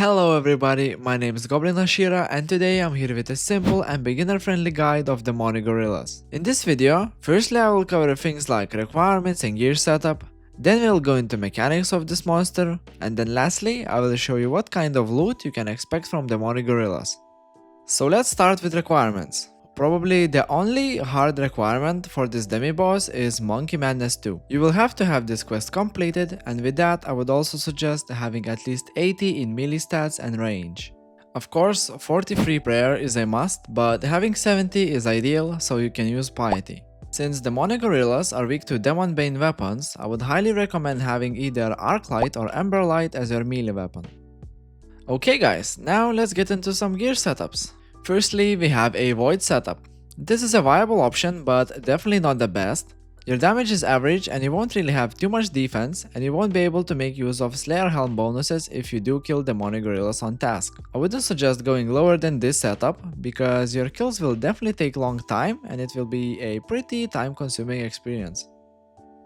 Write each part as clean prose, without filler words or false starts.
Hello everybody, my name is Goblin Hashira and today I'm here with a simple and beginner-friendly guide of demonic gorillas. In this video, firstly I will cover things like requirements and gear setup, then we'll go into mechanics of this monster, and then lastly I will show you what kind of loot you can expect from demonic gorillas. So let's start with requirements. Probably the only hard requirement for this demi-boss is Monkey Madness 2. You will have to have this quest completed, and with that I would also suggest having at least 80 in melee stats and range. Of course, 43 prayer is a must, but having 70 is ideal so you can use piety. Since demonic gorillas are weak to demon bane weapons, I would highly recommend having either Arclight or Ember Light as your melee weapon. Okay guys, now let's get into some gear setups. Firstly, we have a Void setup. This is a viable option, but definitely not the best. Your damage is average and you won't really have too much defense, and you won't be able to make use of Slayer Helm bonuses if you do kill demonic gorillas on task. I wouldn't suggest going lower than this setup, because your kills will definitely take long time and it will be a pretty time consuming experience.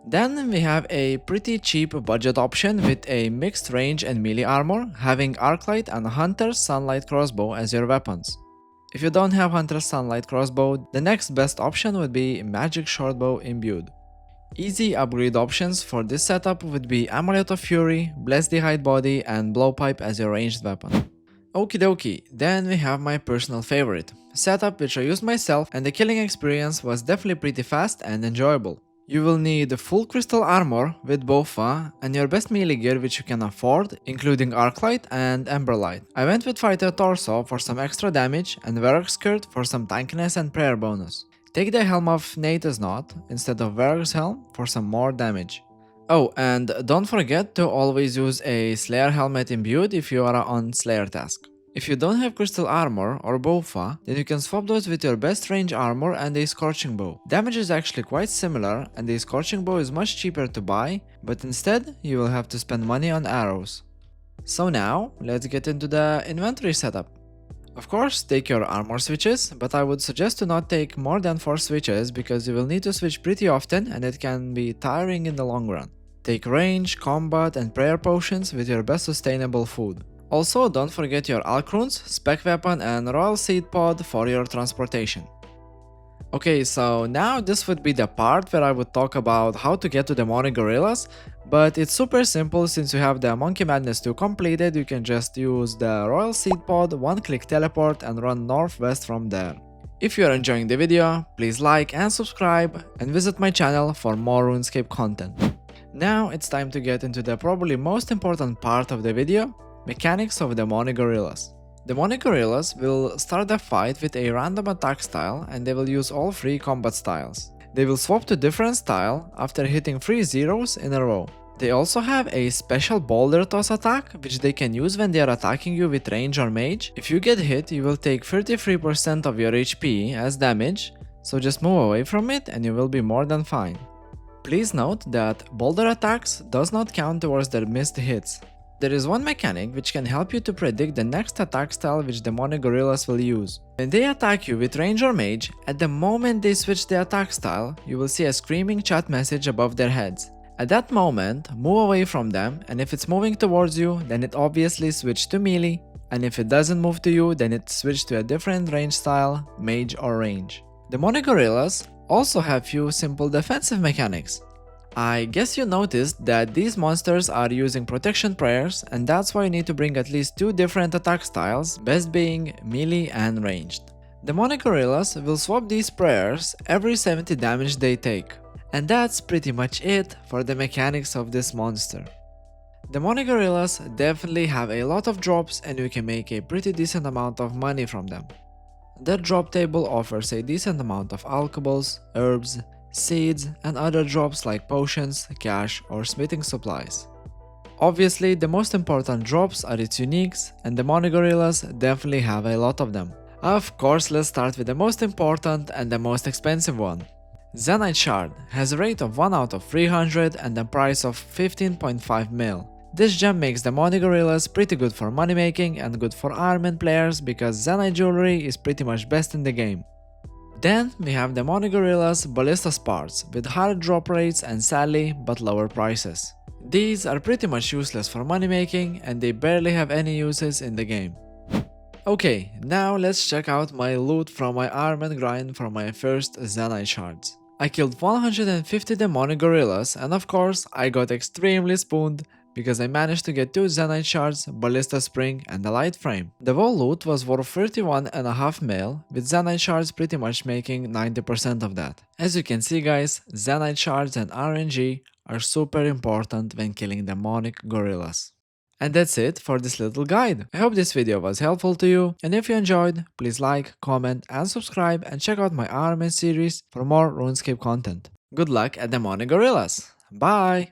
Then we have a pretty cheap budget option with a mixed range and melee armor, having Arclight and Hunter's Sunlight Crossbow as your weapons. If you don't have Hunter's Sunlight Crossbow, the next best option would be Magic Shortbow Imbued. Easy upgrade options for this setup would be Amulet of Fury, Bless the Hide Body, and Blowpipe as your ranged weapon. Okie dokie, then we have my personal favorite setup, which I used myself, and the killing experience was definitely pretty fast and enjoyable. You will need full crystal armor with Bofa and your best melee gear which you can afford, including Arclight and Ember Light. I went with Fighter Torso for some extra damage and Varrock Skirt for some tankiness and prayer bonus. Take the helm of Natus Knot instead of Varrock's helm for some more damage. Oh, and don't forget to always use a Slayer helmet imbued if you are on Slayer task. If you don't have crystal armor or Bofa, then you can swap those with your best range armor and a scorching bow. Damage is actually quite similar and the scorching bow is much cheaper to buy, but instead you will have to spend money on arrows. So now, let's get into the inventory setup. Of course, take your armor switches, but I would suggest to not take more than 4 switches because you will need to switch pretty often and it can be tiring in the long run. Take range, combat and prayer potions with your best sustainable food. Also, don't forget your Alk Runes, Spec Weapon and Royal Seed Pod for your transportation. Okay, so now this would be the part where I would talk about how to get to demonic gorillas, but it's super simple. Since you have the Monkey Madness 2 completed, you can just use the Royal Seed Pod, one-click teleport and run northwest from there. If you are enjoying the video, please like and subscribe and visit my channel for more RuneScape content. Now it's time to get into the probably most important part of the video, mechanics of demonic gorillas. Demonic gorillas will start the fight with a random attack style and they will use all 3 combat styles. They will swap to different style after hitting 3 zeros in a row. They also have a special boulder toss attack which they can use when they are attacking you with range or mage. If you get hit, you will take 33% of your HP as damage, so just move away from it and you will be more than fine. Please note that boulder attacks does not count towards their missed hits. There is one mechanic which can help you to predict the next attack style which demonic gorillas will use. When they attack you with range or mage, at the moment they switch the attack style, you will see a screaming chat message above their heads. At that moment, move away from them, and if it's moving towards you, then it obviously switched to melee, and if it doesn't move to you, then it switched to a different range style, mage or range. Demonic gorillas also have few simple defensive mechanics. I guess you noticed that these monsters are using protection prayers, and that's why you need to bring at least 2 different attack styles, best being melee and ranged. Demonic gorillas will swap these prayers every 70 damage they take. And that's pretty much it for the mechanics of this monster. Demonic gorillas definitely have a lot of drops and you can make a pretty decent amount of money from them. Their drop table offers a decent amount of alcohols, herbs, seeds and other drops like potions, cash or smithing supplies. Obviously, the most important drops are its uniques, and demonic gorillas definitely have a lot of them. Of course, let's start with the most important and the most expensive one. Zenyte Shard has a rate of 1 out of 300 and a price of 15.5 mil. This gem makes demonic gorillas pretty good for money making and good for armament players because Zenyte jewelry is pretty much best in the game. Then we have demonic gorillas ballista parts with higher drop rates and sadly but lower prices. These are pretty much useless for money making and they barely have any uses in the game. Okay, now let's check out my loot from my arm and grind for my first Zenyte shards. I killed 150 demonic gorillas and of course I got extremely spooned because I managed to get 2 Zenyte shards, ballista spring and a light frame. The whole loot was worth 31.5 mil, with Zenyte shards pretty much making 90% of that. As you can see guys, Zenyte shards and RNG are super important when killing demonic gorillas. And that's it for this little guide. I hope this video was helpful to you, and if you enjoyed, please like, comment and subscribe and check out my RMN series for more RuneScape content. Good luck at demonic gorillas! Bye!